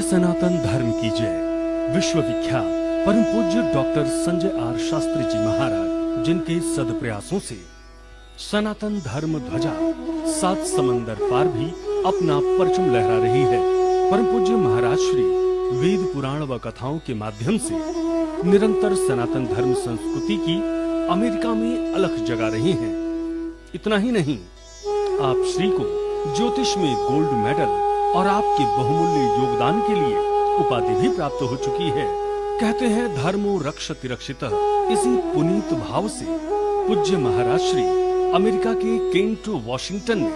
सनातन धर्म की जय। विश्वविख्यात परम पूज्य डॉक्टर संजय आर शास्त्री जी महाराज, जिनके सदप्रयासों से सनातन धर्म ध्वजा 7 समंदर पार भी अपना परचम लहरा रही है। परम पूज्य महाराज श्री वेद पुराण व कथाओं के माध्यम से निरंतर सनातन धर्म संस्कृति की अमेरिका में अलख जगा रहे हैं। इतना ही नहीं, आप श्री को ज्योतिष में गोल्ड मेडल और आपके बहुमूल्य योगदान के लिए उपाधि भी प्राप्त हो चुकी है। कहते हैं धर्मो रक्षति रक्षितः। इसी पुनीत भाव से पूज्य महाराज श्री अमेरिका के केंट वॉशिंगटन में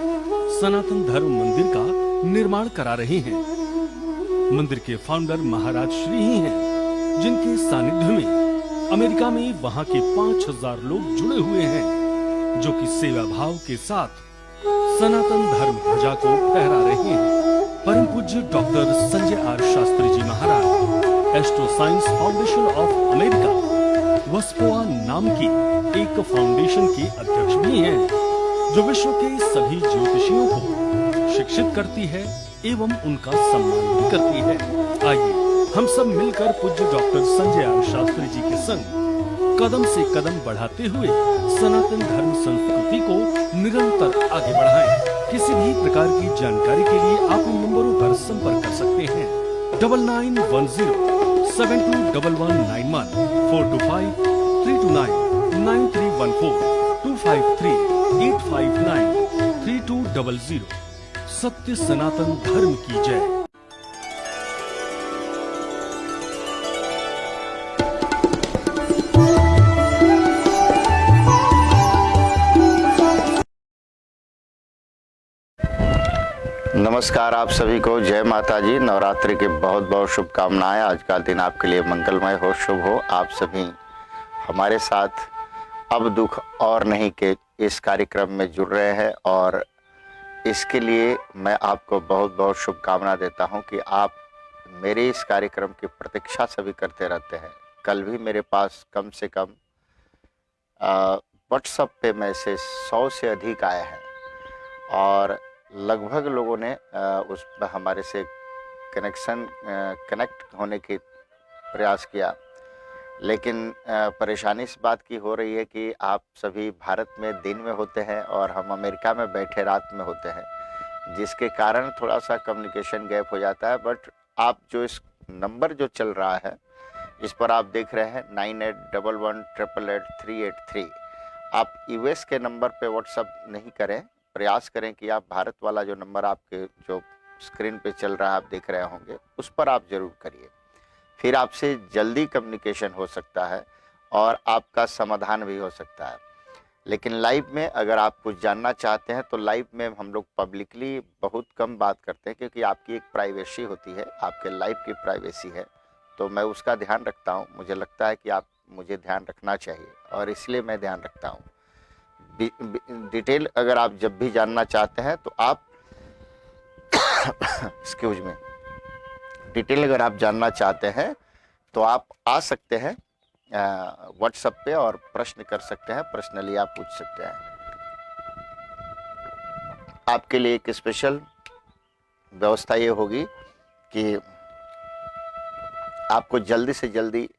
सनातन धर्म मंदिर का निर्माण करा रहे हैं। मंदिर के फाउंडर महाराज श्री ही हैं, जिनके सानिध्य में अमेरिका में वहां के 5000 लोग जुड़े हुए हैं, जो कि सेवा भाव के साथ सनातन धर्म ध्वजा को फहरा रहे हैं। परम पूज्य doctor Sanjay R Shastri ji Maharaj astro science foundation of America वस्पोआ नाम की एक फाउंडेशन के अध्यक्ष भी हैं, जो विश्व के सभी ज्योतिषियों को शिक्षित करती है एवं उनका सम्मान भी करती है। आइए हम सब मिलकर पूज्य डॉक्टर संजय आर शास्त्री जी के संग कदम से कदम बढ़ाते हुए सनातन धर्म संस्कृति को निरंतर आगे बढ़ाएं। किसी भी प्रकार की जानकारी के लिए आप इन नंबरों पर संपर्क कर सकते हैं। 9910721191 425 329 9314 253 859 3200। सत्य सनातन धर्म की जय। नमस्कार, आप सभी को जय माता जी। नवरात्रि की बहुत बहुत शुभकामनाएं। आज का दिन आपके लिए मंगलमय हो, शुभ हो। आप सभी हमारे साथ अब दुख और नहीं के इस कार्यक्रम में जुड़ रहे हैं और इसके लिए मैं आपको बहुत बहुत शुभकामना देता हूं कि आप मेरे इस कार्यक्रम की प्रतीक्षा सभी करते रहते हैं। कल भी मेरे पास कम से कम व्हाट्सएप पे मैसेज 100 से अधिक आए हैं और लगभग लोगों ने उस पर हमारे से कनेक्ट होने की प्रयास किया, लेकिन परेशानी इस बात की हो रही है कि आप सभी भारत में दिन में होते हैं और हम अमेरिका में बैठे रात में होते हैं, जिसके कारण थोड़ा सा कम्युनिकेशन गैप हो जाता है। बट आप जो इस नंबर जो चल रहा है इस पर आप देख रहे हैं 9811888383। आप यूएस के नंबर पे व्हाट्सअप नहीं करें, प्रयास करें कि आप भारत वाला जो नंबर आपके जो स्क्रीन पे चल रहा है आप देख रहे होंगे उस पर आप ज़रूर करिए। फिर आपसे जल्दी कम्युनिकेशन हो सकता है और आपका समाधान भी हो सकता है। लेकिन लाइव में अगर आप कुछ जानना चाहते हैं तो लाइव में हम लोग पब्लिकली बहुत कम बात करते हैं, क्योंकि आपकी एक प्राइवेसी होती है, आपके लाइव की प्राइवेसी है, तो मैं उसका ध्यान रखता हूँ। मुझे लगता है कि आप मुझे ध्यान रखना चाहिए और इसलिए मैं ध्यान रखता हूँ। डिटेल अगर आप जब भी जानना चाहते हैं तो आप एक्सक्यूज मी, डिटेल अगर आप जानना चाहते हैं तो आप आ सकते हैं व्हाट्सएप पे और प्रश्न कर सकते हैं, पर्सनली आप पूछ सकते हैं। आपके लिए एक स्पेशल व्यवस्था ये होगी कि आपको जल्दी से जल्दी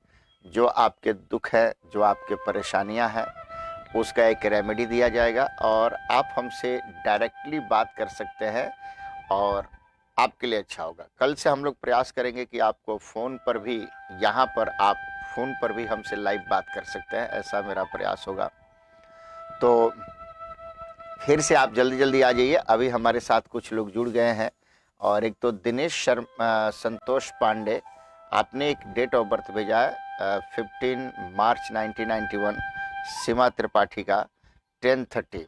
जो आपके दुख है, जो आपके परेशानियां हैं, उसका एक रेमेडी दिया जाएगा और आप हमसे डायरेक्टली बात कर सकते हैं और आपके लिए अच्छा होगा। कल से हम लोग प्रयास करेंगे कि आपको फ़ोन पर भी, यहाँ पर आप फ़ोन पर भी हमसे लाइव बात कर सकते हैं, ऐसा मेरा प्रयास होगा। तो फिर से आप जल्दी जल्दी आ जाइए। अभी हमारे साथ कुछ लोग जुड़ गए हैं और एक तो दिनेश संतोष पांडे, आपने एक डेट ऑफ बर्थ भेजा है 15 मार्च 1991, सीमा त्रिपाठी का 10:30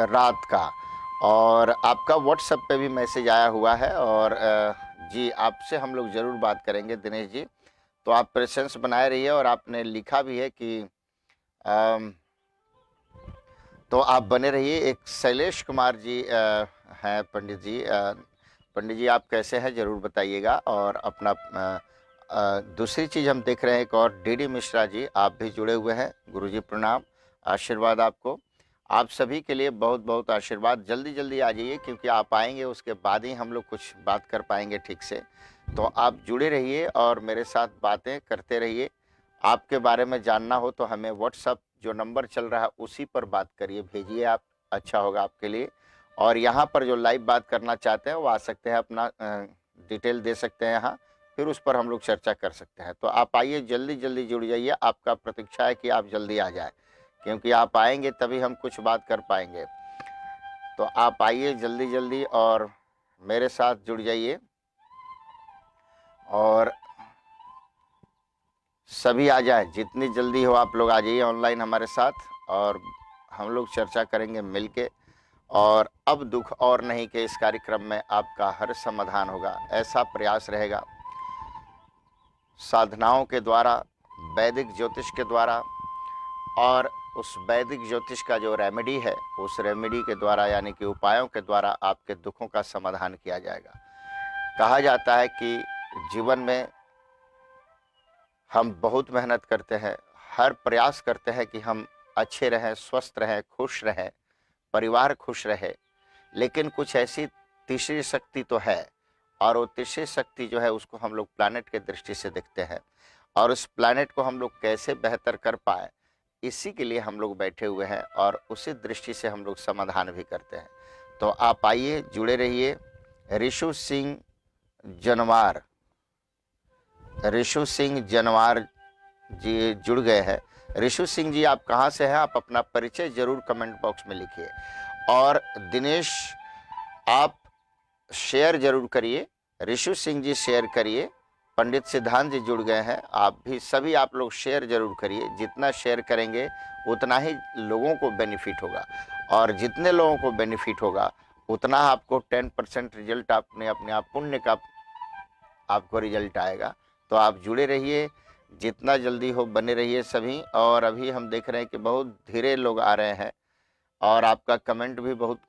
रात का, और आपका व्हाट्सएप पे भी मैसेज आया हुआ है और जी आपसे हम लोग ज़रूर बात करेंगे दिनेश जी। तो आप प्रेजेंस बनाए रहिए और आपने लिखा भी है कि तो आप बने रहिए। एक शैलेश कुमार जी हैं पंडित जी। पंडित जी आप कैसे हैं ज़रूर बताइएगा। और अपना दूसरी चीज़ हम देख रहे हैं एक और डीडी मिश्रा जी, आप भी जुड़े हुए हैं। गुरुजी प्रणाम, आशीर्वाद आपको। आप सभी के लिए बहुत बहुत आशीर्वाद। जल्दी जल्दी आ जाइए, क्योंकि आप आएंगे उसके बाद ही हम लोग कुछ बात कर पाएंगे ठीक से। तो आप जुड़े रहिए और मेरे साथ बातें करते रहिए। आपके बारे में जानना हो तो हमें व्हाट्सअप जो नंबर चल रहा है उसी पर बात करिए, भेजिए आप, अच्छा होगा आपके लिए। और यहाँ पर जो लाइव बात करना चाहते हैं वो आ सकते हैं, अपना डिटेल दे सकते हैं यहाँ, फिर उस पर हम लोग चर्चा कर सकते हैं। तो आप आइए, जल्दी जल्दी जुड़ जाइए। आपका प्रतीक्षा है कि आप जल्दी आ जाए, क्योंकि आप आएंगे तभी हम कुछ बात कर पाएंगे। तो आप आइए जल्दी जल्दी और मेरे साथ जुड़ जाइए, और सभी आ जाए, जितनी जल्दी हो आप लोग आ जाइए ऑनलाइन हमारे साथ, और हम लोग चर्चा करेंगे मिलके। और अब दुख और नहीं के इस कार्यक्रम में आपका हर समाधान होगा, ऐसा प्रयास रहेगा साधनाओं के द्वारा, वैदिक ज्योतिष के द्वारा, और उस वैदिक ज्योतिष का जो रेमेडी है उस रेमेडी के द्वारा, यानी कि उपायों के द्वारा आपके दुखों का समाधान किया जाएगा। कहा जाता है कि जीवन में हम बहुत मेहनत करते हैं, हर प्रयास करते हैं कि हम अच्छे रहें, स्वस्थ रहें, खुश रहें, परिवार खुश रहे, लेकिन कुछ ऐसी तीसरी शक्ति तो है, और वो तीसरी शक्ति जो है उसको हम लोग प्लैनेट के दृष्टि से देखते हैं, और उस प्लैनेट को हम लोग कैसे बेहतर कर पाए, इसी के लिए हम लोग बैठे हुए हैं, और उसी दृष्टि से हम लोग समाधान भी करते हैं। तो आप आइए, जुड़े रहिए। ऋषु सिंह जनवार, ऋषु सिंह जनवार जी जुड़ गए हैं। ऋषु सिंह जी, आप कहाँ से हैं? आप अपना परिचय जरूर कमेंट बॉक्स में लिखिए। और दिनेश, आप शेयर जरूर करिए। ऋषु सिंह जी शेयर करिए। पंडित सिद्धांत जी जुड़ गए हैं, आप भी, सभी आप लोग शेयर जरूर करिए। जितना शेयर करेंगे उतना ही लोगों को बेनिफिट होगा, और जितने लोगों को बेनिफिट होगा उतना आपको 10% रिजल्ट अपने आप पुण्य का आपको रिजल्ट आएगा। तो आप जुड़े रहिए, जितना जल्दी हो बने रहिए सभी। और अभी हम देख रहे हैं कि बहुत धीरे लोग आ रहे हैं, और आपका कमेंट भी बहुत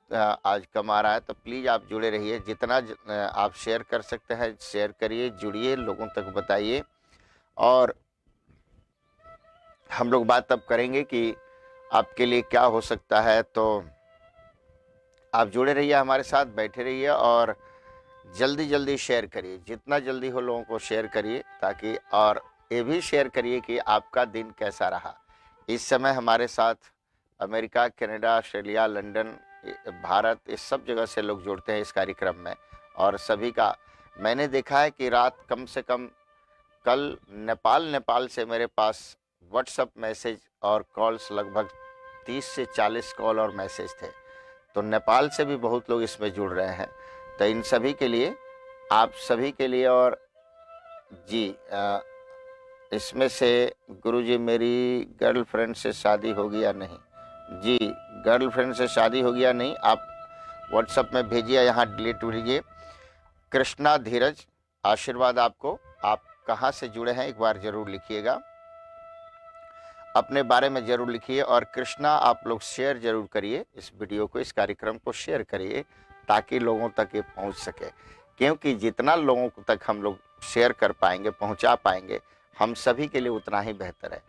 आज कम आ रहा है। तो प्लीज़ आप जुड़े रहिए, जितना आप शेयर कर सकते हैं शेयर करिए, जुड़िए, लोगों तक बताइए। और हम लोग बात तब करेंगे कि आपके लिए क्या हो सकता है। तो आप जुड़े रहिए हमारे साथ, बैठे रहिए, और जल्दी जल्दी शेयर करिए, जितना जल्दी हो लोगों को शेयर करिए, ताकि, और ये भी शेयर करिए कि आपका दिन कैसा रहा। इस समय हमारे साथ America, Canada, Australia, London, Bharat, इस सब जगह से लोग जुड़ते हैं इस कार्यक्रम में। और सभी का मैंने देखा है कि रात कम से कम कल नेपाल से मेरे पास व्हाट्सएप मैसेज और कॉल्स लगभग 30 से 40 कॉल और मैसेज थे। तो नेपाल से भी बहुत लोग इसमें जुड़ रहे हैं। तो इन सभी के लिए, आप सभी के लिए। और जी, इसमें से गुरुजी, मेरी गर्लफ्रेंड से शादी होगी या नहीं? जी, गर्लफ्रेंड से शादी होगी या नहीं, आप व्हाट्सएप में भेजिए, यहाँ डिलीट कीजिए। कृष्णा धीरज, आशीर्वाद आपको। आप कहाँ से जुड़े हैं एक बार जरूर लिखिएगा, अपने बारे में जरूर लिखिए। और कृष्णा, आप लोग शेयर जरूर करिए इस वीडियो को, इस कार्यक्रम को शेयर करिए, ताकि लोगों तक ये पहुंच सके। क्योंकि जितना लोगों तक हम लोग शेयर कर पाएंगे, पहुंचा पाएंगे, हम सभी के लिए उतना ही बेहतर है।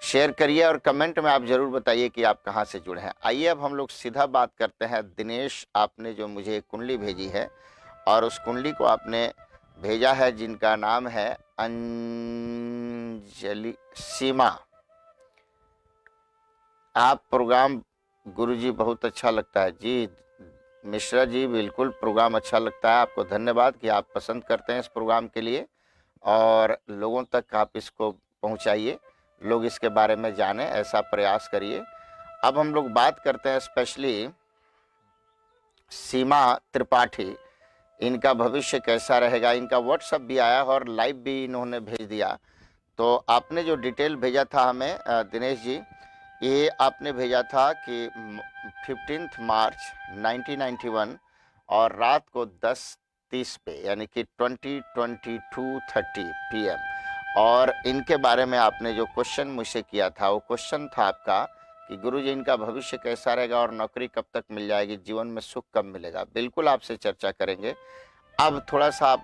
शेयर करिए, और कमेंट में आप जरूर बताइए कि आप कहाँ से जुड़े हैं। आइए अब हम लोग सीधा बात करते हैं। दिनेश, आपने जो मुझे एक कुंडली भेजी है, और उस कुंडली को आपने भेजा है जिनका नाम है अंजलि सीमा। आप प्रोग्राम, गुरुजी, बहुत अच्छा लगता है। जी मिश्रा जी, बिल्कुल प्रोग्राम अच्छा लगता है। आपको धन्यवाद कि आप पसंद करते हैं इस प्रोग्राम के लिए, और लोगों तक आप इसको पहुंचाइए, लोग इसके बारे में जाने, ऐसा प्रयास करिए। अब हम लोग बात करते हैं स्पेशली सीमा त्रिपाठी, इनका भविष्य कैसा रहेगा। इनका व्हाट्सएप भी आया और लाइव भी इन्होंने भेज दिया। तो आपने जो डिटेल भेजा था हमें दिनेश जी, ये आपने भेजा था कि 15 मार्च 1991 और रात को 10:30 पे, यानी कि 20:22:30 PM। और इनके बारे में आपने जो क्वेश्चन मुझसे किया था, वो क्वेश्चन था आपका कि गुरुजी, इनका भविष्य कैसा रहेगा और नौकरी कब तक मिल जाएगी, जीवन में सुख कब मिलेगा। बिल्कुल आपसे चर्चा करेंगे। अब थोड़ा सा आप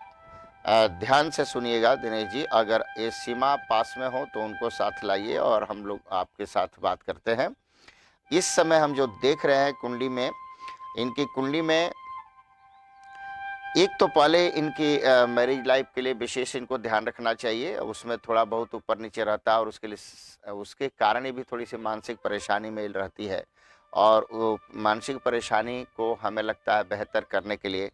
ध्यान से सुनिएगा दिनेश जी। अगर ये सीमा पास में हो तो उनको साथ लाइए, और हम लोग आपके साथ बात करते हैं। इस समय हम जो देख रहे हैं कुंडली में, इनकी कुंडली में एक तो पहले इनकी मैरिज लाइफ के लिए विशेष इनको ध्यान रखना चाहिए। उसमें थोड़ा बहुत ऊपर नीचे रहता है और उसके लिए उसके कारण ही भी थोड़ी सी मानसिक परेशानी में रहती है। और वो मानसिक परेशानी को हमें लगता है बेहतर करने के लिए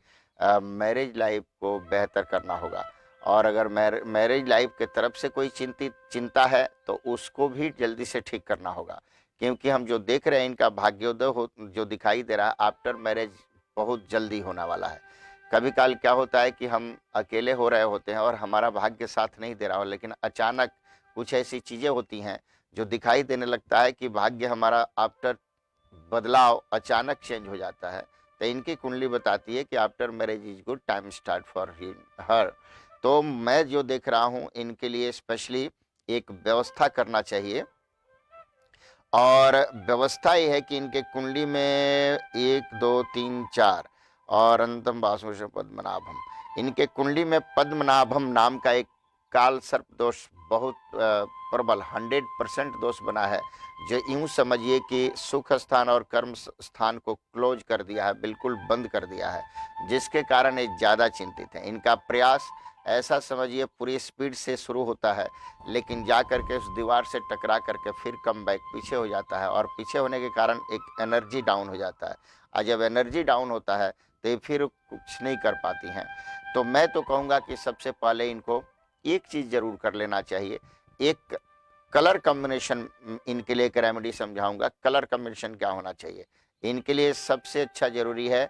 मैरिज लाइफ को बेहतर करना होगा। और अगर मैरिज लाइफ के तरफ से कोई चिंता है तो उसको भी जल्दी से ठीक करना होगा, क्योंकि हम जो देख रहे हैं इनका भाग्योदय जो दिखाई दे रहा है आफ्टर मैरिज बहुत जल्दी होने वाला है। कभी काल क्या होता है कि हम अकेले हो रहे होते हैं और हमारा भाग्य साथ नहीं दे रहा हो, लेकिन अचानक कुछ ऐसी चीज़ें होती हैं जो दिखाई देने लगता है कि भाग्य हमारा आफ्टर बदलाव अचानक चेंज हो जाता है। तो इनकी कुंडली बताती है कि after marriage is good time start for her. तो मैं जो देख रहा हूँ इनके लिए स्पेशली एक व्यवस्था करना चाहिए। और व्यवस्था ये है कि इनके कुंडली में 1 2 3 4 और अंतम वासुष पद्मनाभम, इनके कुंडली में पद्मनाभम नाम का एक काल सर्प दोष बहुत प्रबल 100% दोष बना है, जो यूं समझिए कि सुख स्थान और कर्म स्थान को क्लोज कर दिया है, बिल्कुल बंद कर दिया है, जिसके कारण ये ज़्यादा चिंतित हैं। इनका प्रयास ऐसा समझिए पूरी स्पीड से शुरू होता है, लेकिन जा करके उस दीवार से टकरा करके फिर कम बैक पीछे हो जाता है और पीछे होने के कारण एक एनर्जी डाउन हो जाता है। और जब एनर्जी डाउन होता है तो ये फिर कुछ नहीं कर पाती हैं। तो मैं तो कहूँगा कि सबसे पहले इनको एक चीज़ ज़रूर कर लेना चाहिए। एक कलर कॉम्बिनेशन इनके लिए एक रेमेडी समझाऊंगा। कलर कॉम्बिनेशन क्या होना चाहिए इनके लिए? सबसे अच्छा ज़रूरी है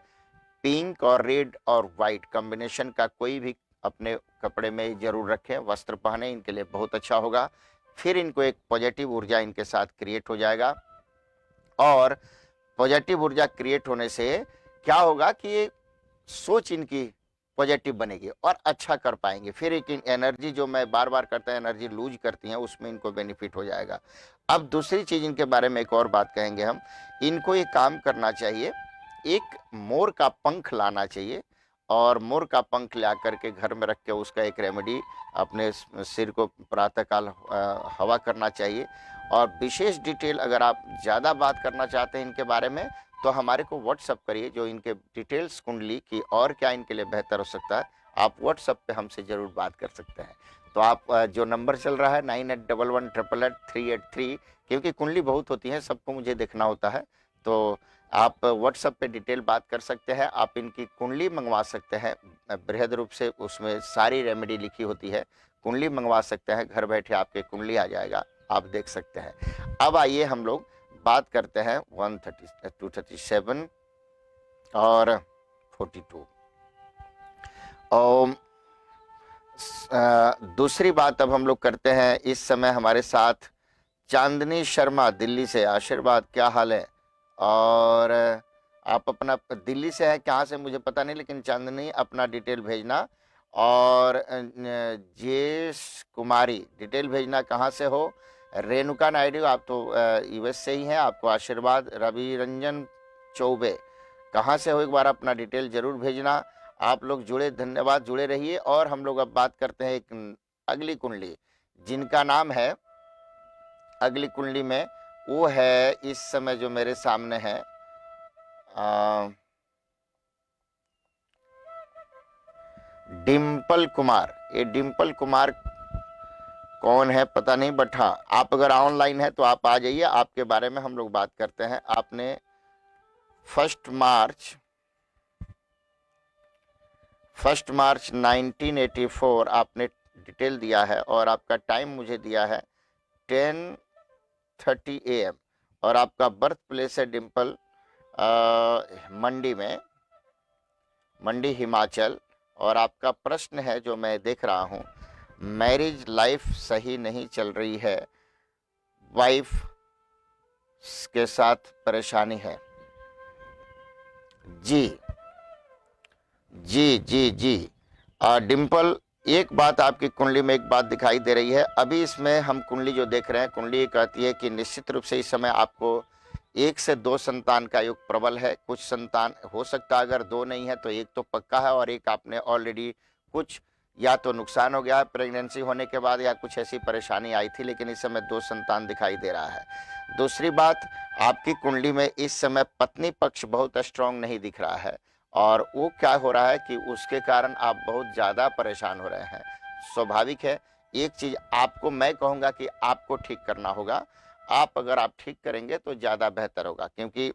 पिंक और रेड और वाइट कॉम्बिनेशन का कोई भी अपने कपड़े में जरूर रखें, वस्त्र पहने, इनके लिए बहुत अच्छा होगा। फिर इनको एक पॉजिटिव ऊर्जा इनके साथ क्रिएट हो जाएगा और पॉजिटिव ऊर्जा क्रिएट होने से क्या होगा कि सोच इनकी पॉजिटिव बनेगी और अच्छा कर पाएंगे। फिर एक एनर्जी जो मैं बार बार करता है एनर्जी लूज करती हैं उसमें इनको बेनिफिट हो जाएगा। अब दूसरी चीज इनके बारे में एक और बात कहेंगे हम। इनको एक काम करना चाहिए, एक मोर का पंख लाना चाहिए और मोर का पंख ला करके घर में रख के उसका एक रेमेडी अपने सिर को प्रातःकाल हवा करना चाहिए। और विशेष डिटेल अगर आप ज़्यादा बात करना चाहते हैं इनके बारे में तो हमारे को व्हाट्सअप करिए, जो इनके डिटेल्स कुंडली की और क्या इनके लिए बेहतर हो सकता है आप व्हाट्सअप पे हमसे ज़रूर बात कर सकते हैं। तो आप जो नंबर चल रहा है 9811883883, क्योंकि कुंडली बहुत होती है सबको मुझे देखना होता है, तो आप व्हाट्सएप पे डिटेल बात कर सकते हैं। आप इनकी कुंडली मंगवा सकते हैं बृहद रूप से, उसमें सारी रेमेडी लिखी होती है। कुंडली मंगवा सकते हैं, घर बैठे आपके कुंडली आ जाएगा, आप देख सकते हैं। अब आइए हम लोग बात करते हैं 237 और 42। और दूसरी बात अब हम लोग करते हैं। इस समय हमारे साथ चांदनी शर्मा दिल्ली से। आशीर्वाद, क्या हाल है? और आप अपना दिल्ली से है, कहाँ से मुझे पता नहीं, लेकिन चांदनी अपना डिटेल भेजना। और जेश कुमारी डिटेल भेजना कहाँ से हो। रेणुका नायडू आप तो यूएस से ही हैं, आपको आशीर्वाद। रवि रंजन चौबे कहाँ से हो, एक बार अपना डिटेल जरूर भेजना। आप लोग जुड़े, धन्यवाद, जुड़े रहिए। और हम लोग अब बात करते हैं एक अगली कुंडली जिनका नाम है, अगली कुंडली में वो है इस समय जो मेरे सामने है डिम्पल कुमार। ये डिम्पल कुमार कौन है पता नहीं, बट हाँ आप अगर ऑनलाइन है तो आप आ जाइए, आपके बारे में हम लोग बात करते हैं। आपने 1 मार्च 1984 आपने डिटेल दिया है और आपका टाइम मुझे दिया है 10:30 AM और आपका बर्थ प्लेस है डिम्पल मंडी में, मंडी हिमाचल। और आपका प्रश्न है जो मैं देख रहा हूँ, मैरिज लाइफ सही नहीं चल रही है, वाइफ के साथ परेशानी है। जी जी जी जी डिम्पल, एक बात आपकी कुंडली में एक बात दिखाई दे रही है। अभी इसमें हम कुंडली जो देख रहे हैं, कुंडली ये कहती है कि निश्चित रूप से इस समय आपको 1 से 2 संतान का योग प्रबल है। कुछ संतान हो सकता है, अगर 2 नहीं है तो 1 तो पक्का है, और एक आपने ऑलरेडी कुछ या तो नुकसान हो गया है प्रेगनेंसी होने के बाद या कुछ ऐसी परेशानी आई थी, लेकिन इस समय 2 संतान दिखाई दे रहा है। दूसरी बात, आपकी कुंडली में इस समय पत्नी पक्ष बहुत स्ट्रांग नहीं दिख रहा है, और वो क्या हो रहा है कि उसके कारण आप बहुत ज़्यादा परेशान हो रहे हैं। स्वाभाविक है। एक चीज़ आपको मैं कहूँगा कि आपको ठीक करना होगा। अगर आप ठीक करेंगे तो ज़्यादा बेहतर होगा, क्योंकि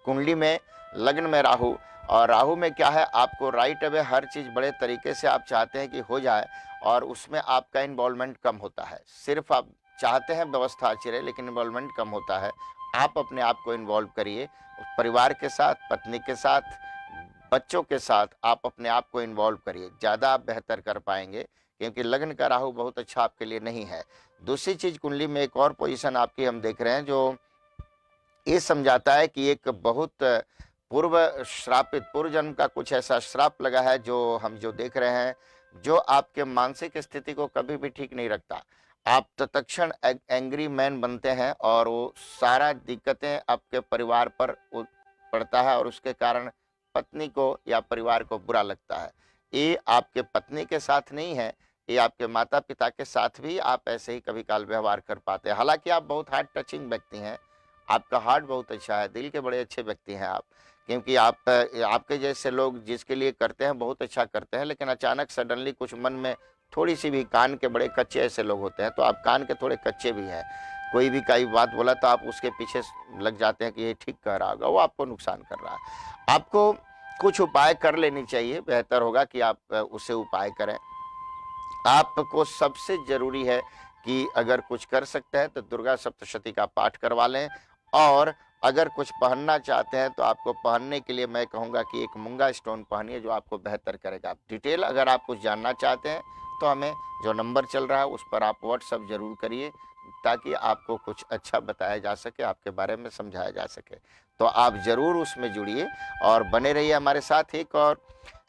कुंडली में लग्न में राहु, और राहु में क्या है, आपको राइट अवे हर चीज़ बड़े तरीके से आप चाहते हैं कि हो जाए, और उसमें आपका इन्वॉल्वमेंट कम होता है। सिर्फ आप चाहते हैं व्यवस्था अच्छी रहे, लेकिन इन्वॉल्वमेंट कम होता है। आप अपने आप को इन्वॉल्व करिए, परिवार के साथ, पत्नी के साथ, बच्चों के साथ आप अपने आप को इन्वॉल्व करिए, ज़्यादा आप बेहतर कर पाएंगे, क्योंकि लग्न का राहु बहुत अच्छा आपके लिए नहीं है। दूसरी चीज़, कुंडली में एक और पोजीशन आपकी हम देख रहे हैं जो ये समझाता है कि एक बहुत पूर्व श्रापित, पूर्व जन्म का कुछ ऐसा श्राप लगा है जो हम जो देख रहे हैं, जो आपके मानसिक स्थिति को कभी भी ठीक नहीं रखता। आप तत्क्षण एंग्री मैन बनते हैं, और वो सारा दिक्कतें आपके परिवार पर पड़ता है, और उसके कारण पत्नी को या परिवार को बुरा लगता है। ये आपके पत्नी के साथ नहीं है, ये आपके माता पिता के साथ भी आप ऐसे ही कभी काल व्यवहार कर पाते हैं। हालांकि आप बहुत हार्ट टचिंग व्यक्ति हैं, आपका हार्ट बहुत अच्छा है, दिल के बड़े अच्छे व्यक्ति हैं आप, क्योंकि आप आपके जैसे लोग जिसके लिए करते हैं बहुत अच्छा करते हैं, लेकिन अचानक सडनली कुछ मन में थोड़ी सी भी, कान के बड़े कच्चे ऐसे लोग होते हैं, तो आप कान के थोड़े कच्चे भी हैं। कोई भी कई बात बोला तो आप उसके पीछे लग जाते हैं कि ये ठीक कह रहा होगा, वो आपको नुकसान कर रहा है। आपको कुछ उपाय कर लेनी चाहिए, बेहतर होगा कि आप उससे उपाय करें। आपको सबसे जरूरी है कि अगर कुछ कर सकते हैं तो दुर्गा सप्तशती का पाठ करवा लें, और अगर कुछ पहनना चाहते हैं तो आपको पहनने के लिए मैं कहूँगा कि एक मूंगा स्टोन पहनिए, जो आपको बेहतर करेगा। डिटेल अगर आप कुछ जानना चाहते हैं तो हमें जो नंबर चल रहा है उस पर आप व्हाट्सअप जरूर करिए, ताकि आपको कुछ अच्छा बताया जा सके, आपके बारे में समझाया जा सके। तो आप ज़रूर उसमें जुड़िए और बने रहिए हमारे साथ। एक और,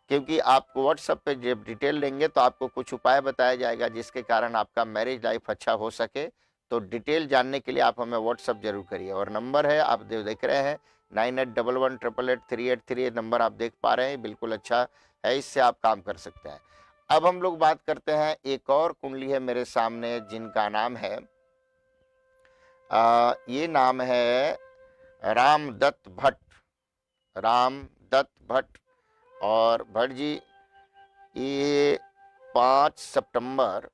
क्योंकि आपको व्हाट्सएप पे जब डिटेल लेंगे तो आपको कुछ उपाय बताया जाएगा जिसके कारण आपका मैरिज लाइफ अच्छा हो सके। तो डिटेल जानने के लिए आप हमें व्हाट्सएप जरूर करिए, और नंबर है आप देख रहे हैं 9811883838 नंबर आप देख पा रहे हैं, बिल्कुल अच्छा है, इससे आप काम कर सकते हैं। अब हम लोग बात करते हैं, एक और कुंडली है मेरे सामने जिनका नाम है ये नाम है रामदत्त भट्ट। रामदत्त भट्ट, और भट्ट जी ये 5 सितंबर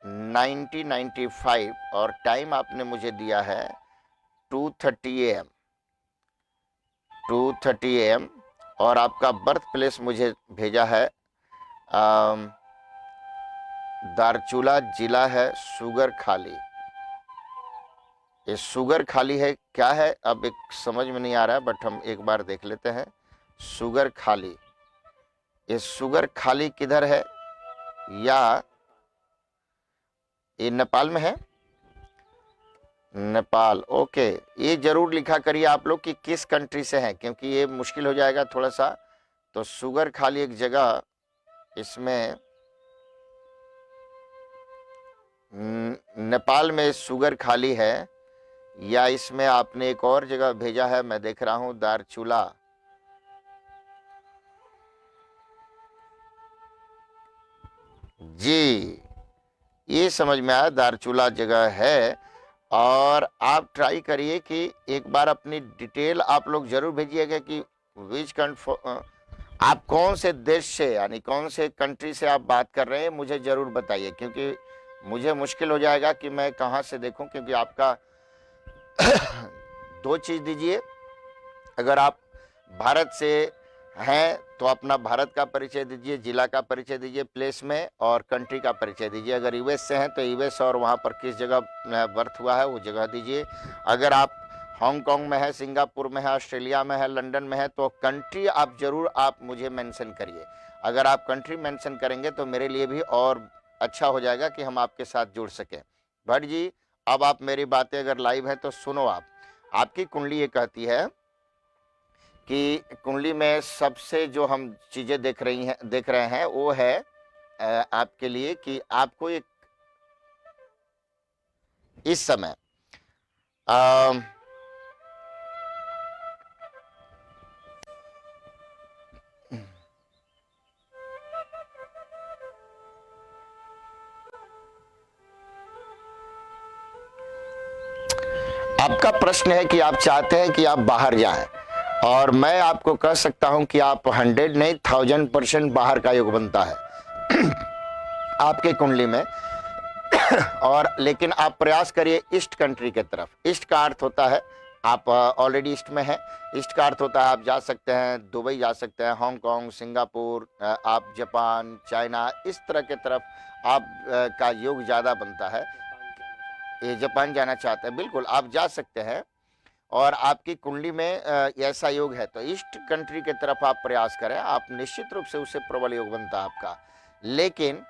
1995, और टाइम आपने मुझे दिया है 2:30 AM, 2:30 AM, और आपका बर्थ प्लेस मुझे भेजा है दारचूला, जिला है सुगर खाली। ये सुगर खाली है क्या है, अब एक समझ में नहीं आ रहा है, बट हम एक बार देख लेते हैं। सुगर खाली, ये सुगर खाली किधर है, या ये नेपाल में है? नेपाल, ओके। ये जरूर लिखा करिए आप लोग कि किस कंट्री से हैं, क्योंकि ये मुश्किल हो जाएगा थोड़ा सा। तो सुगर खाली एक जगह, इसमें नेपाल में सुगर खाली है, या इसमें आपने एक और जगह भेजा है, मैं देख रहा हूं दारचूला। जी, ये समझ में आया, दारचूला जगह है। और आप ट्राई करिए कि एक बार अपनी डिटेल आप लोग जरूर भेजिएगा कि विच आप कौन से देश से, यानी कौन से कंट्री से आप बात कर रहे हैं, मुझे जरूर बताइए, क्योंकि मुझे मुश्किल हो जाएगा कि मैं कहाँ से देखूं, क्योंकि आपका दो चीज दीजिए। अगर आप भारत से हैं तो अपना भारत का परिचय दीजिए, जिला का परिचय दीजिए प्लेस में, और कंट्री का परिचय दीजिए। अगर यूएस से हैं तो यूएस और वहाँ पर किस जगह बर्थ हुआ है वो जगह दीजिए। अगर आप हांगकांग में है, सिंगापुर में है, ऑस्ट्रेलिया में है, लंदन में है, तो कंट्री आप जरूर आप मुझे मेंशन करिए। अगर आप कंट्री मेंशन करेंगे तो मेरे लिए भी और अच्छा हो जाएगा कि हम आपके साथ जुड़ सकें। भट्ट जी, अब आप मेरी बातें अगर लाइव हैं तो सुनो। आपकी कुंडली ये कहती है कि कुंडली में सबसे जो हम चीजें देख रहे हैं वो है आपके लिए कि आपको एक इस समय अम, आपका प्रश्न है कि आप चाहते हैं कि आप बाहर जाएं, और मैं आपको कह सकता हूं कि आप 100 नहीं 1000% बाहर का योग बनता है आपके कुंडली में। और लेकिन आप प्रयास करिए ईस्ट कंट्री के तरफ। ईस्ट का अर्थ होता है आप ऑलरेडी ईस्ट में हैं। ईस्ट का अर्थ होता है आप जा सकते हैं, दुबई जा सकते हैं, हांगकांग, सिंगापुर, आप जापान, चाइना, इस तरह के तरफ आप का योग ज़्यादा बनता है। ये जापान जाना चाहते हैं, बिल्कुल आप जा सकते हैं। और आपकी कुंडली में ऐसा योग है तो ईस्ट कंट्री के तरफ आप प्रयास करें, आप निश्चित रूप से उससे प्रबल योग बनता है आपका। लेकिन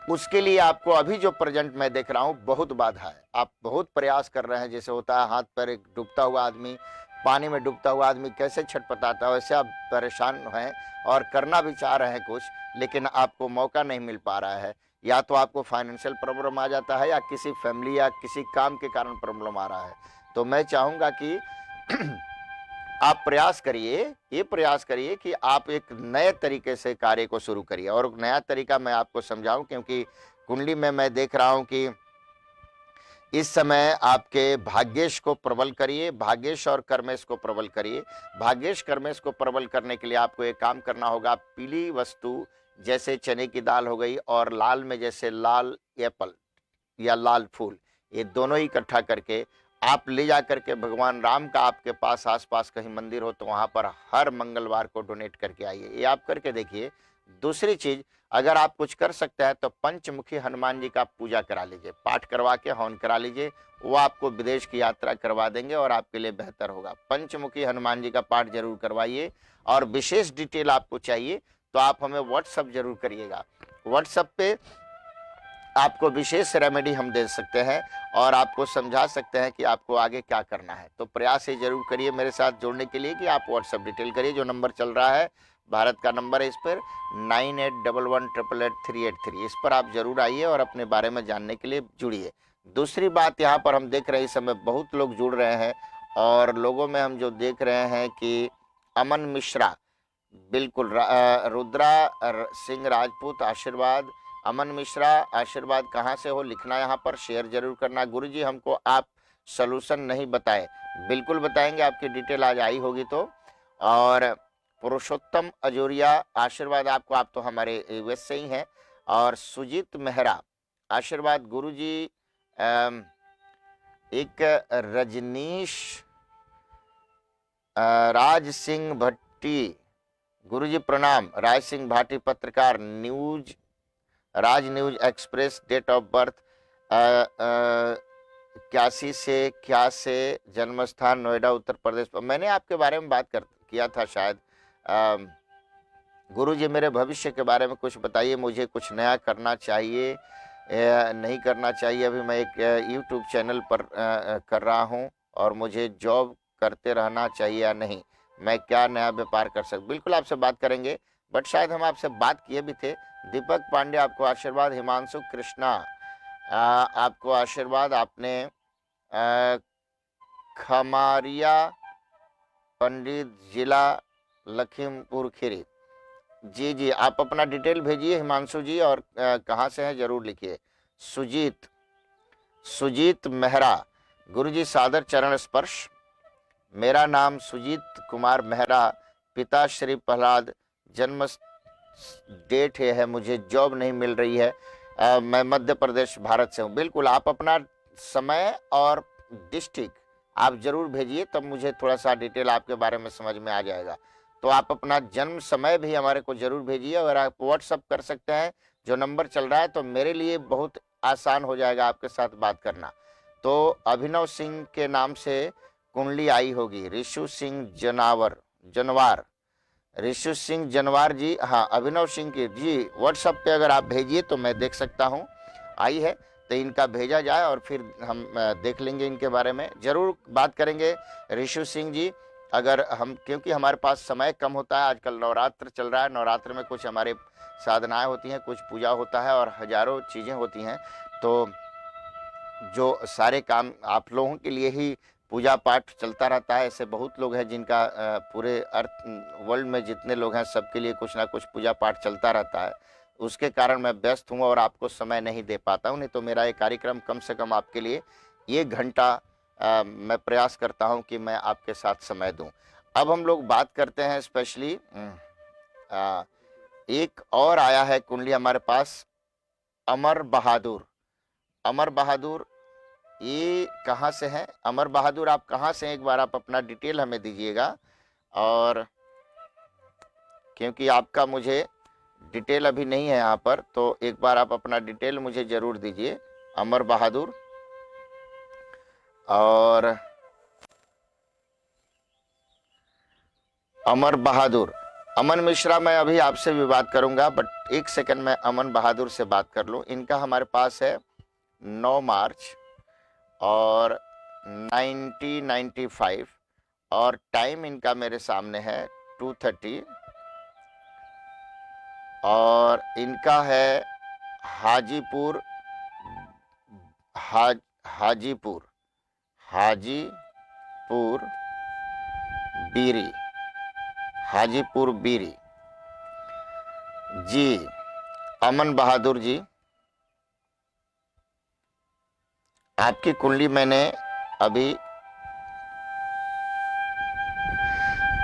उसके लिए आपको अभी जो प्रेजेंट मैं देख रहा हूँ बहुत बाधा है। आप बहुत प्रयास कर रहे हैं, जैसे होता है हाथ पर एक डूबता हुआ आदमी, पानी में डूबता हुआ आदमी कैसे छटपटाता है, वैसे आप परेशान हैं और करना भी चाह रहे हैं कुछ, लेकिन आपको मौका नहीं मिल पा रहा है। या तो आपको फाइनेंशियल प्रॉब्लम आ जाता है या किसी फैमिली या किसी काम के कारण प्रॉब्लम आ रहा है। तो मैं चाहूँगा कि आप प्रयास करिए, ये प्रयास करिए कि आप एक नए तरीके से कार्य को शुरू करिए। और नया तरीका मैं आपको समझाऊं, क्योंकि कुंडली में मैं देख रहा हूं कि इस समय आपके भाग्येश को प्रबल करिए, भाग्येश और कर्मेश को प्रबल करिए। भाग्येश कर्मेश को प्रबल करने के लिए आपको एक काम करना होगा, पीली वस्तु जैसे चने की दाल हो गई और लाल में जैसे लाल एप्पल या लाल फूल, ये दोनों ही इकट्ठा करके आप ले जा करके भगवान राम का आपके पास आसपास कहीं मंदिर हो तो वहां पर हर मंगलवार को डोनेट करके आइए। ये आप करके देखिए। दूसरी चीज, अगर आप कुछ कर सकते हैं तो पंचमुखी हनुमान जी का पूजा करा लीजिए, पाठ करवा के हवन करा लीजिए, वो आपको विदेश की यात्रा करवा देंगे और आपके लिए बेहतर होगा। पंचमुखी हनुमान जी का पाठ जरूर करवाइए। और विशेष डिटेल आपको चाहिए तो आप हमें व्हाट्सअप जरूर करिएगा। व्हाट्सअप पे आपको विशेष रेमेडी हम दे सकते हैं और आपको समझा सकते हैं कि आपको आगे क्या करना है। तो प्रयास ये जरूर करिए मेरे साथ जुड़ने के लिए कि आप व्हाट्सअप डिटेल करिए। जो नंबर चल रहा है, भारत का नंबर है, इस पर 9811888383, इस पर आप जरूर आइए और अपने बारे में जानने के लिए जुड़िए। दूसरी बात, यहाँ पर हम देख रहे हैं इस समय बहुत लोग जुड़ रहे हैं और लोगों में हम जो देख रहे हैं कि अमन मिश्रा, बिल्कुल रुद्रा सिंह राजपूत आशीर्वाद, अमन मिश्रा आशीर्वाद, कहाँ से हो लिखना, यहाँ पर शेयर जरूर करना। गुरुजी हमको आप सलूशन नहीं बताए, बिल्कुल बताएंगे, आपकी डिटेल आज आई होगी तो। और पुरुषोत्तम अजोरिया आशीर्वाद आपको, आप तो हमारे यूएस से ही हैं। और सुजीत मेहरा आशीर्वाद गुरुजी। एक रजनीश राज सिंह भट्टी, गुरुजी प्रणाम। राज सिंह भाटी पत्रकार, news Raj news express, date of birth 81 से क्या से, जन्म स्थान नोएडा उत्तर प्रदेश। मैंने आपके बारे में बात किया था शायद। गुरुजी मेरे भविष्य के बारे में कुछ बताइए, मुझे कुछ नया करना चाहिए नहीं करना चाहिए। अभी मैं एक यूट्यूब चैनल पर कर रहा हूं और मुझे जॉब करते रहना चाहिए या नहीं, मैं क्या नया व्यापार कर सकता। बिल्कुल आपसे बात करेंगे, बट शायद हम आपसे बात किए भी थे। दीपक पांडे आपको आशीर्वाद। हिमांशु कृष्णा आपको आशीर्वाद। आपने खमारिया पंडित, जिला लखीमपुर खीरी। जी जी, आप अपना डिटेल भेजिए हिमांशु जी, और कहाँ से हैं जरूर लिखिए। सुजीत मेहरा, गुरुजी सादर चरण स्पर्श। मेरा नाम सुजीत कुमार मेहरा, पिता श्री प्रहलाद, जन्म डेट है, मुझे जॉब नहीं मिल रही है, मैं मध्य प्रदेश भारत से हूँ। बिल्कुल आप अपना समय और डिस्ट्रिक्ट आप जरूर भेजिए, तब मुझे थोड़ा सा डिटेल आपके बारे में समझ में आ जाएगा। तो आप अपना जन्म समय भी हमारे को जरूर भेजिए। अगर आप व्हाट्सअप कर सकते हैं जो नंबर चल रहा है तो मेरे लिए बहुत आसान हो जाएगा आपके साथ बात करना। तो अभिनव सिंह के नाम से कुंडली आई होगी। ऋषु सिंह जनवार, ऋषु सिंह जनवार जी, हाँ अभिनव सिंह की जी, व्हाट्सएप पे अगर आप भेजिए तो मैं देख सकता हूँ आई है, तो इनका भेजा जाए और फिर हम देख लेंगे, इनके बारे में जरूर बात करेंगे। ऋषु सिंह जी, अगर हम, क्योंकि हमारे पास समय कम होता है, आजकल नवरात्र चल रहा है, नवरात्र में कुछ हमारे साधनाएं होती हैं, कुछ पूजा होता है और हजारों चीज़ें होती हैं, तो जो सारे काम आप लोगों के लिए ही पूजा पाठ चलता रहता है। ऐसे बहुत लोग हैं जिनका पूरे अर्थ वर्ल्ड में जितने लोग हैं सबके लिए कुछ ना कुछ पूजा पाठ चलता रहता है, उसके कारण मैं व्यस्त हूँ और आपको समय नहीं दे पाता हूँ। नहीं तो मेरा ये कार्यक्रम कम से कम आपके लिए 1 घंटा मैं प्रयास करता हूं कि मैं आपके साथ समय दूं। अब हम लोग बात करते हैं स्पेशली, एक और आया है कुंडली हमारे पास, अमर बहादुर। अमर बहादुर ये कहाँ से है? अमर बहादुर आप कहाँ से हैं? एक बार आप अपना डिटेल हमें दीजिएगा, और क्योंकि आपका मुझे डिटेल अभी नहीं है यहाँ पर, तो एक बार आप अपना डिटेल मुझे जरूर दीजिए, अमर बहादुर। और अमर बहादुर, अमन मिश्रा, मैं अभी आपसे भी बात करूंगा, बट एक सेकंड में अमन बहादुर से बात कर लूं। इनका हमारे पास है 9 मार्च और 1995, और टाइम इनका मेरे सामने है 2:30, और इनका है हाजीपुर, हाजीपुर, हाजीपुर बीरी, हाजीपुर बीरी। जी अमन बहादुर जी, आपकी कुंडली मैंने अभी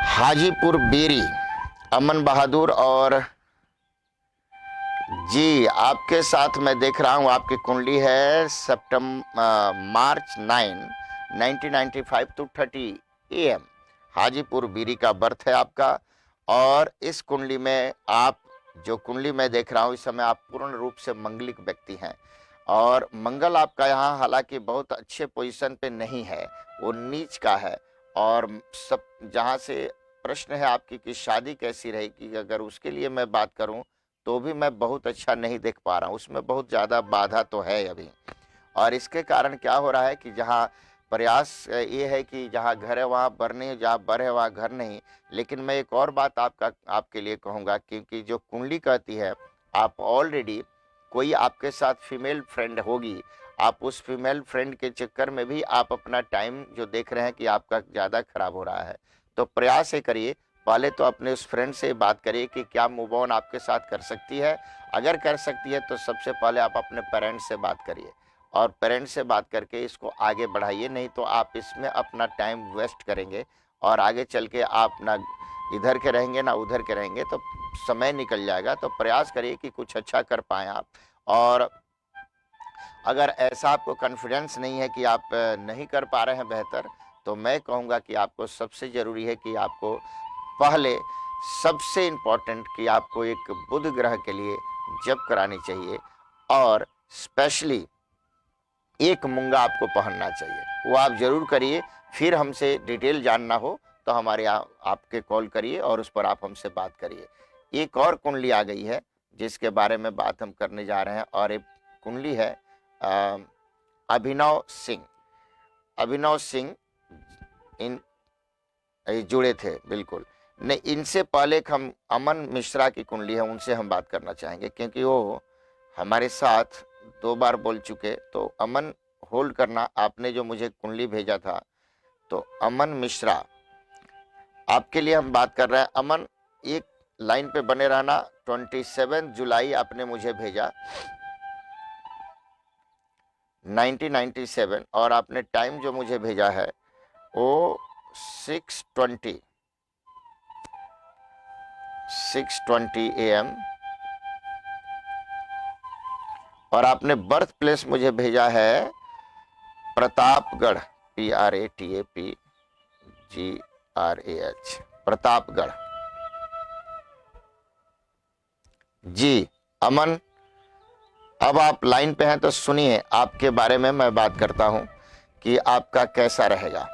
हाजीपुर बीरी, अमन बहादुर, और जी आपके साथ मैं देख रहा हूं आपकी कुंडली है मार्च 9 1995 to 30 AM, हाजीपुर बीरी का बर्थ है आपका। और इस कुंडली में आप, जो कुंडली मैं देख रहा हूं इस समय, आप पूर्ण रूप से मंगलिक व्यक्ति हैं, और मंगल आपका यहाँ हालांकि बहुत अच्छे पोजीशन पे नहीं है, वो नीच का है। और सब जहाँ से प्रश्न है आपकी कि शादी कैसी रहेगी, अगर उसके लिए मैं बात करूं तो भी मैं बहुत अच्छा नहीं देख पा रहा हूँ, उसमें बहुत ज़्यादा बाधा तो है अभी। और इसके कारण क्या हो रहा है कि जहाँ प्रयास ये है कि जहाँ घर है वहाँ बर नहीं, जहाँ बर है वहाँ घर नहीं। लेकिन मैं एक और बात आपके लिए कहूँगा, क्योंकि जो कुंडली कहती है, आप ऑलरेडी कोई आपके साथ फीमेल फ्रेंड होगी, आप उस फीमेल फ्रेंड के चक्कर में भी आप अपना टाइम जो देख रहे हैं कि आपका ज़्यादा खराब हो रहा है। तो प्रयास ये करिए, पहले तो अपने उस फ्रेंड से बात करिए कि क्या मूव ऑन आपके साथ कर सकती है। अगर कर सकती है तो सबसे पहले आप अपने पेरेंट्स से बात करिए, और पेरेंट्स से बात करके इसको आगे बढ़ाइए, नहीं तो आप इसमें अपना टाइम वेस्ट करेंगे, और आगे चल के आप ना इधर के रहेंगे ना उधर के रहेंगे, तो समय निकल जाएगा। तो प्रयास करिए कि कुछ अच्छा कर पाएँ आप। और अगर ऐसा आपको कॉन्फिडेंस नहीं है कि आप नहीं कर पा रहे हैं बेहतर, तो मैं कहूँगा कि आपको सबसे ज़रूरी है कि आपको पहले, सबसे इम्पोर्टेंट, कि आपको एक बुध ग्रह के लिए जप करानी चाहिए, और स्पेशली एक मूंगा आपको पहनना चाहिए, वो आप जरूर करिए। फिर हमसे डिटेल जानना हो तो हमारे आपके कॉल करिए और उस पर आप हमसे बात करिए। एक और कुंडली आ गई है जिसके बारे में बात हम करने जा रहे हैं, और एक कुंडली है अभिनव सिंह। अभिनव सिंह इन जुड़े थे बिल्कुल नहीं। इनसे पहले हम अमन मिश्रा की कुंडली है, उनसे हम बात करना चाहेंगे, क्योंकि वो हमारे साथ 2 बार बोल चुके। तो अमन, होल्ड करना, आपने जो मुझे कुंडली भेजा था, तो अमन मिश्रा आपके लिए हम बात कर रहे हैं। अमन, एक लाइन पे बने रहना। 27 जुलाई आपने मुझे भेजा 1997, और आपने टाइम जो मुझे भेजा है वो 6:20 AM, और आपने बर्थ प्लेस मुझे भेजा है प्रतापगढ़, PRATAPGRAH, प्रतापगढ़। जी अमन, अब आप लाइन पे हैं तो सुनिए, आपके बारे में मैं बात करता हूं कि आपका कैसा रहेगा।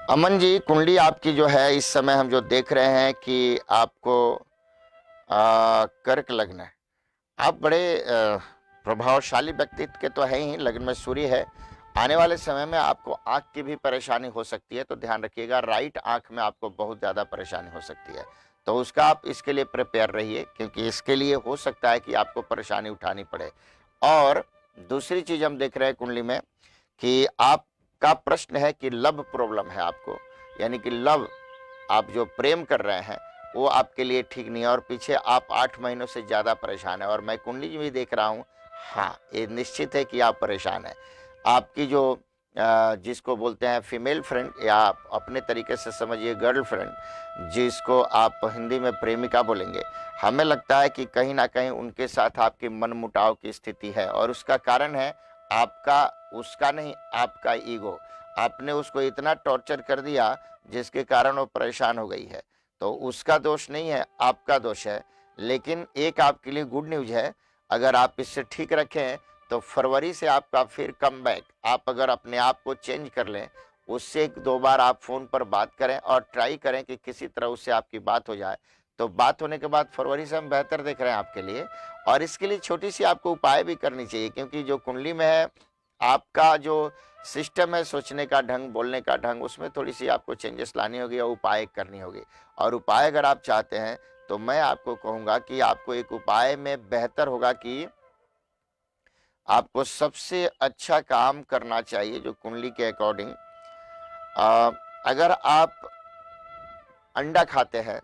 अमन जी, कुंडली आपकी जो है इस समय हम जो देख रहे हैं कि आपको कर्क लग्न है। आप बड़े प्रभावशाली व्यक्तित्व के तो है ही, लग्न में सूर्य है। आने वाले समय में आपको आंख की भी परेशानी हो सकती है, तो ध्यान रखिएगा, राइट आंख में आपको बहुत ज़्यादा परेशानी हो सकती है। तो उसका आप इसके लिए प्रिपेयर रहिए, क्योंकि इसके लिए हो सकता है कि आपको परेशानी उठानी पड़े। और दूसरी चीज़ हम देख रहे हैं कुंडली में कि आपका प्रश्न है कि लव प्रॉब्लम है आपको, यानी कि लव, आप जो प्रेम कर रहे हैं वो आपके लिए ठीक नहीं है, और पीछे आप 8 महीनों से ज़्यादा परेशान है। और मैं कुंडली भी देख रहा हूँ, हाँ, ये निश्चित है कि आप परेशान हैं। आपकी जो जिसको बोलते हैं फीमेल फ्रेंड, या आप अपने तरीके से समझिए गर्लफ्रेंड, जिसको आप हिंदी में प्रेमिका बोलेंगे, हमें लगता है कि कहीं न कहीं उनके साथ आपकी मनमुटाव की स्थिति है, और उसका कारण है आपका, उसका नहीं, आपका ईगो। आपने उसको इतना टॉर्चर कर दिया जिसके कारण वो परेशान हो गई है। तो उसका दोष नहीं है, आपका दोष है। लेकिन एक आपके लिए गुड न्यूज़ है, अगर आप इससे ठीक रखें तो फरवरी से आपका फिर कमबैक, आप अगर अपने आप को चेंज कर लें, उससे 1-2 बार आप फ़ोन पर बात करें और ट्राई करें कि किसी तरह उससे आपकी बात हो जाए। तो बात होने के बाद फरवरी से हम बेहतर देख रहे हैं आपके लिए, और इसके लिए छोटी-सी आपको उपाय भी करनी चाहिए, क्योंकि जो कुंडली में है, आपका जो सिस्टम है सोचने का ढंग, बोलने का ढंग, उसमें थोड़ी-सी आपको चेंजेस लानी होगी और उपाय करनी होगी। और उपाय अगर आप चाहते हैं, तो मैं आपको कहूँगा कि आपको एक उपाय में बेहतर होगा कि आपको सबसे अच्छा काम करना चाहिए जो कुंडली के अकॉर्डिंग, अ, अगर आप अंडा खाते हैं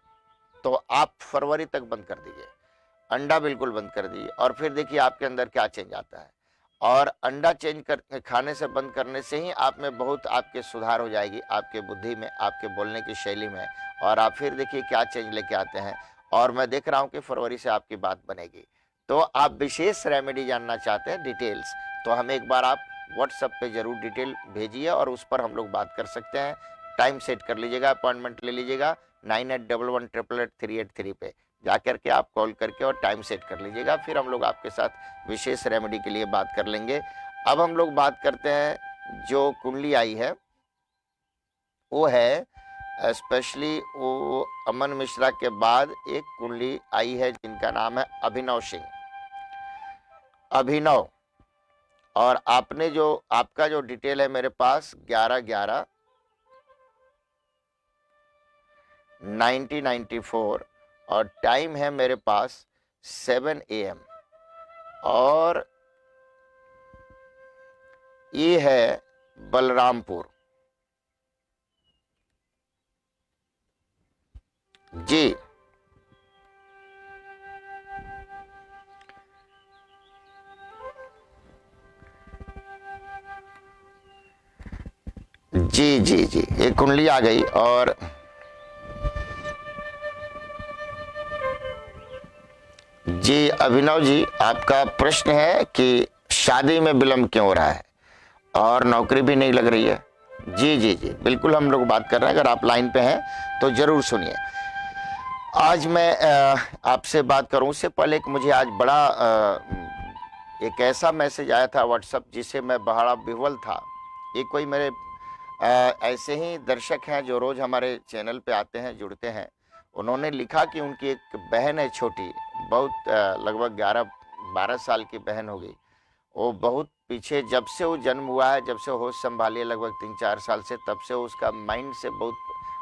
तो आप फरवरी तक बंद कर दीजिए। अंडा बिल्कुल बंद कर दीजिए और फिर देखिए आपके अंदर क्या चेंज आता है। और अंडा चेंज कर खाने से बंद करने से ही आप में बहुत आपके सुधार हो जाएगी, आपके बुद्धि में, आपके बोलने की शैली में, और आप फिर देखिए क्या चेंज लेके आते हैं। और मैं देख रहा हूँ कि फरवरी से आपकी बात बनेगी। तो आप विशेष रेमेडी जानना चाहते हैं, डिटेल्स, तो हमें एक बार आप व्हाट्सएप पे ज़रूर डिटेल भेजिए और उस पर हम लोग बात कर सकते हैं। टाइम सेट कर लीजिएगा, अपॉइंटमेंट ले लीजिएगा 9811883883 पे जाकर के आप कॉल करके और टाइम सेट कर लीजिएगा। फिर हम लोग आपके साथ विशेष रेमेडी के लिए बात कर लेंगे। अब हम लोग बात करते हैं, जो कुंडली आई है वो है स्पेशली, वो अमन मिश्रा के बाद एक कुंडली आई है जिनका नाम है अभिनव सिंह। अभिनव, और आपने जो, आपका जो डिटेल है मेरे पास 11/11/1994, और टाइम है मेरे पास 7 AM, और ये है बलरामपुर। जी जी जी जी, ये कुंडली आ गई। और जी अभिनव जी, आपका प्रश्न है कि शादी में विलंब क्यों हो रहा है और नौकरी भी नहीं लग रही है। जी जी जी, बिल्कुल हम लोग बात कर रहे हैं। अगर आप लाइन पे हैं तो जरूर सुनिए। आज मैं आपसे बात करूं उससे पहले एक मुझे आज बड़ा एक ऐसा मैसेज आया था व्हाट्सएप, जिससे मैं बड़ा विह्वल था। ये कोई मेरे ऐसे ही दर्शक हैं जो रोज हमारे चैनल पे आते हैं, जुड़ते हैं। उन्होंने लिखा कि उनकी एक बहन है छोटी, बहुत लगभग 11-12 साल की बहन होगी। वो बहुत पीछे, जब से वो जन्म हुआ है, जब से होश संभाली है, लगभग 3-4 साल से, तब से उसका माइंड से बहुत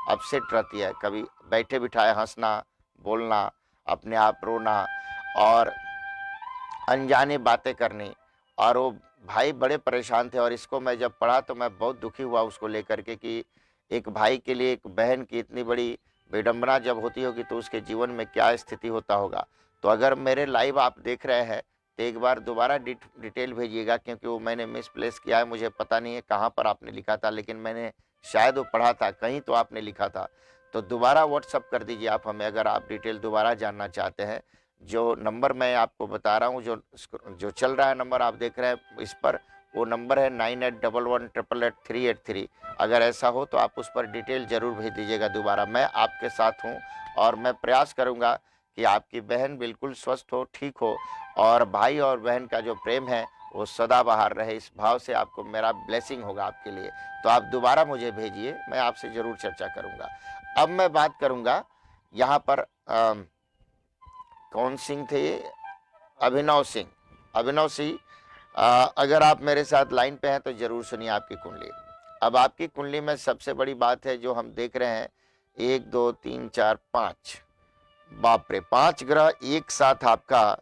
अपसेट रहती है। कभी बैठे बिठाए हंसना, बोलना, अपने आप रोना, और अनजाने बातें करनी। और वो भाई बड़े परेशान थे, और इसको मैं जब पढ़ा तो मैं बहुत दुखी हुआ उसको लेकर के, कि एक भाई के लिए एक बहन की इतनी बड़ी विडंबना जब होती होगी तो उसके जीवन में क्या स्थिति होता होगा। तो अगर मेरे लाइव आप देख रहे हैं तो एक बार दोबारा डिटेल भेजिएगा, क्योंकि वो मैंने मिसप्लेस किया है। मुझे पता नहीं है कहाँ पर आपने लिखा था, लेकिन मैंने शायद वो पढ़ा था कहीं, तो आपने लिखा था। तो दोबारा व्हाट्सअप कर दीजिए आप हमें, अगर आप डिटेल दोबारा जानना चाहते हैं। जो नंबर मैं आपको बता रहा हूँ, जो चल रहा है नंबर आप देख रहे हैं इस पर, वो नंबर है 9811888383। अगर ऐसा हो तो आप उस पर डिटेल जरूर भेज दीजिएगा दोबारा। मैं आपके साथ हूँ, और मैं प्रयास करूँगा कि आपकी बहन बिल्कुल स्वस्थ हो, ठीक हो, और भाई और बहन का जो प्रेम है वो सदाबहार रहे। इस भाव से आपको मेरा ब्लेसिंग होगा आपके लिए। तो आप दोबारा मुझे भेजिए, मैं आपसे जरूर चर्चा करूँगा। अब मैं बात करूँगा यहाँ पर कौन सिंह थे ये? अभिनव सिंह। अभिनव सिंह, अगर आप मेरे साथ लाइन पे हैं तो जरूर सुनिए आपकी कुंडली। अब आपकी कुंडली में सबसे बड़ी बात है जो हम देख रहे हैं, 1 2 3 4 5, बाप रे, 5 ग्रह एक साथ आपका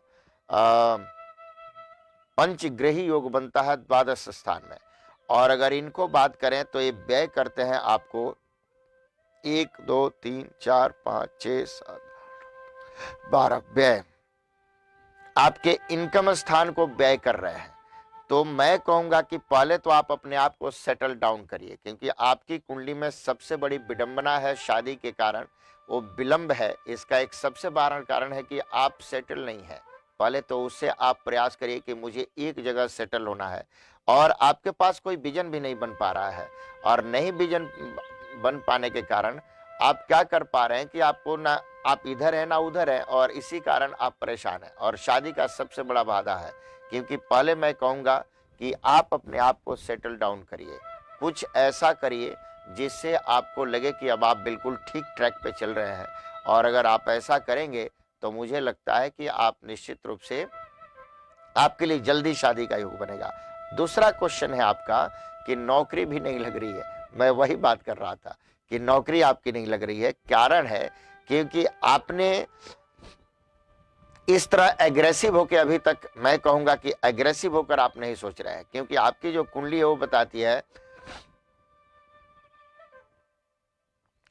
पंचग्रही योग बनता है द्वादश स्थान में। और अगर इनको बात करें तो ये व्यय करते हैं आपको 1 2 3 4 5 6 7 12 व्यय। आपके इनकम स्थान को व्यय कर रहे हैं, तो मैं कहूंगा कि पहले तो आप अपने आप को सेटल डाउन करिए, क्योंकि आपकी कुंडली में सबसे बड़ी विडंबना है शादी के कारण, वो विलंब है। इसका एक सबसे बड़ा कारण है कि आप सेटल नहीं है। पहले तो उससे आप प्रयास करिए कि मुझे एक जगह सेटल होना है, और आपके पास कोई विजन भी नहीं बन पा रहा है, और नहीं विजन बन पाने के कारण आप क्या कर पा रहे हैं कि आपको ना आप इधर है ना उधर है, और इसी कारण आप परेशान हैं, और शादी का सबसे बड़ा बाधा है। क्योंकि पहले मैं कहूँगा कि आप अपने आप को सेटल डाउन करिए, कुछ ऐसा करिए जिससे आपको लगे कि अब आप बिल्कुल ठीक ट्रैक पे चल रहे हैं, और अगर आप ऐसा करेंगे तो मुझे लगता है कि आप निश्चित रूप से आपके लिए जल्दी शादी का योग बनेगा। दूसरा क्वेश्चन है आपका कि नौकरी भी नहीं लग रही है। मैं वही बात कर रहा था कि नौकरी आपकी नहीं लग रही है। कारण है क्योंकि आपने इस तरह एग्रेसिव होकर, अभी तक मैं कहूंगा कि एग्रेसिव होकर आप नहीं सोच रहे हैं, क्योंकि आपकी जो कुंडली है वो बताती है,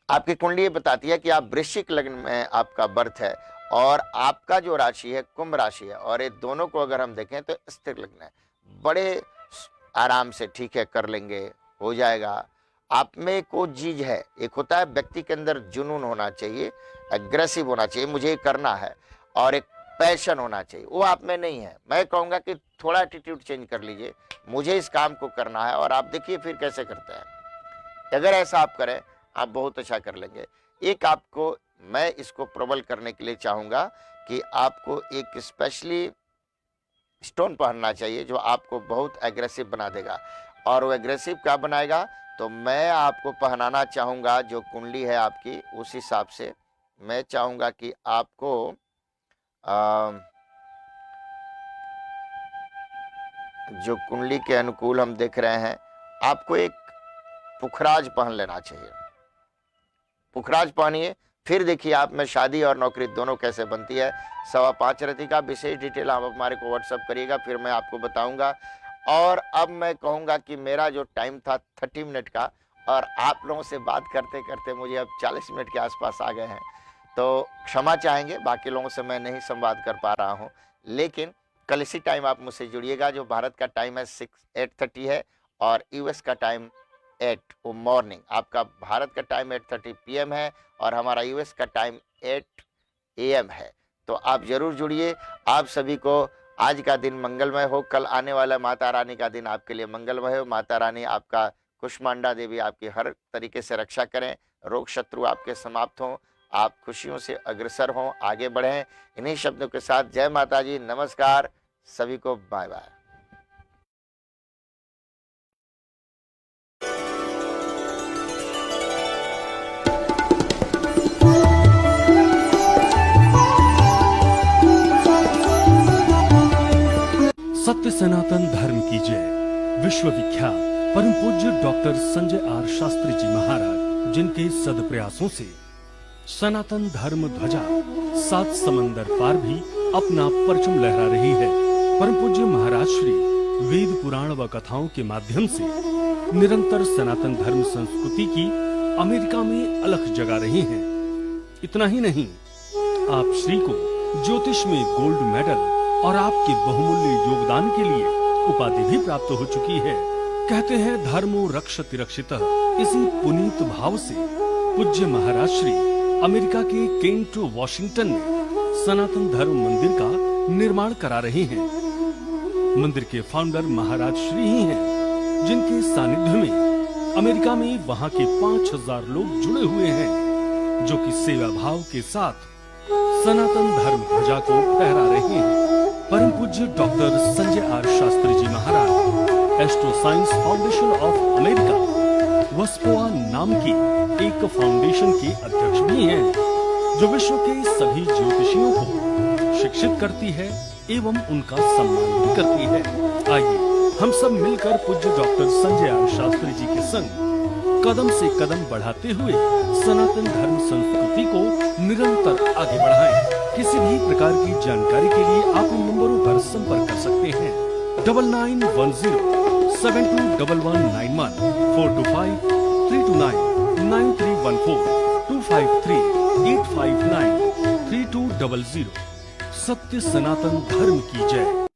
आपकी कुंडली बताती है कि आप वृश्चिक लग्न में आपका बर्थ है, और आपका जो राशि है कुंभ राशि है, और ये दोनों को अगर हम देखें तो स्थिर लग्न है। बड़े आराम से ठीक है कर लेंगे, हो जाएगा। आप में एक वो चीज है, एक होता है व्यक्ति के अंदर जुनून होना चाहिए, एग्रेसिव होना चाहिए, मुझे ये करना है, और एक पैशन होना चाहिए, वो आप में नहीं है। मैं कहूंगा कि थोड़ा एटीट्यूड चेंज कर लीजिए, मुझे इस काम को करना है, और आप देखिए फिर कैसे करते हैं। अगर ऐसा आप करें आप बहुत अच्छा कर लेंगे। एक आपको मैं इसको प्रबल करने के लिए चाहूंगा कि आपको एक स्पेशली स्टोन पहनना चाहिए जो आपको बहुत एग्रेसिव बना देगा। और वो एग्रेसिव क्या बनाएगा, तो मैं आपको पहनाना चाहूंगा, जो कुंडली है आपकी उस हिसाब से मैं चाहूंगा कि आपको जो कुंडली के अनुकूल हम देख रहे हैं, आपको एक पुखराज पहन लेना चाहिए। पुखराज पहनिए, फिर देखिए आप में शादी और नौकरी दोनों कैसे बनती है। 5:15 रति का विशेष डिटेल आप हमारे को व्हाट्सअप करिएगा, फिर मैं आपको बताऊंगा। और अब मैं कहूंगा कि मेरा जो टाइम था 30 मिनट का, और आप लोगों से बात करते करते मुझे अब 40 मिनट के आसपास आ गए हैं, तो क्षमा चाहेंगे, बाकी लोगों से मैं नहीं संवाद कर पा रहा हूँ। लेकिन कल इसी टाइम आप मुझसे जुड़िएगा। जो भारत का टाइम है 8:30 है, और यूएस का टाइम 8 वो मॉर्निंग। आपका भारत का टाइम 8:30 PM है, और हमारा यूएस का टाइम 8 AM है। तो आप जरूर जुड़िए। आप सभी को आज का दिन मंगलमय हो। कल आने वाला माता रानी का दिन आपके लिए मंगलमय हो। माता रानी आपका, कुष्मांडा देवी आपकी हर तरीके से रक्षा करें, रोग शत्रु आपके समाप्त हों, आप खुशियों से अग्रसर हों, आगे बढ़ें। इन्हीं शब्दों के साथ जय माता जी, नमस्कार सभी को, बाय बाय। सत्य सनातन धर्म की जय। विश्व विख्यात परम पूज्य डॉक्टर संजय आर शास्त्री जी महाराज, जिनके सदप्रयासों से सनातन धर्म ध्वजा 7 समंदर पार भी अपना परचम लहरा रही है। परम पूज्य महाराज श्री वेद पुराण व कथाओं के माध्यम से निरंतर सनातन धर्म संस्कृति की अमेरिका में अलख जगा रहे हैं। इतना ही नहीं, आप श्री को ज्योतिष में गोल्ड मेडल और आपके बहुमूल्य योगदान के लिए उपाधि भी प्राप्त हो चुकी है। कहते हैं धर्मो रक्षति रक्षितः। इसी पुनीत भाव से पूज्य महाराज श्री अमेरिका के केंट वॉशिंगटन में सनातन धर्म मंदिर का निर्माण करा रहे हैं। मंदिर के फाउंडर महाराज श्री ही हैं, जिनके सानिध्य में अमेरिका में वहां के 5000 लोग जुड़े हुए हैं, जो कि सेवा भाव के साथ सनातन धर्म ध्वजा को फहरा रहे हैं। परम पूज्य doctor Sanjay R Shastri ji Maharaj astro science foundation of America वस्पोआ नाम की एक फाउंडेशन के अध्यक्ष भी हैं, जो विश्व के सभी ज्योतिषियों को शिक्षित करती है एवं उनका सम्मान भी करती है। आइए हम सब मिलकर पूज्य डॉक्टर संजय आर शास्त्री जी के संग कदम से कदम बढ़ाते हुए सनातन धर्म संस्कृति को निरंतर आगे बढ़ाएं। किसी भी प्रकार की जानकारी के लिए आप इन नंबरों पर संपर्क कर सकते हैं। 9910721191 425 329 9314 253 859 3200। सत्य सनातन धर्म की जय।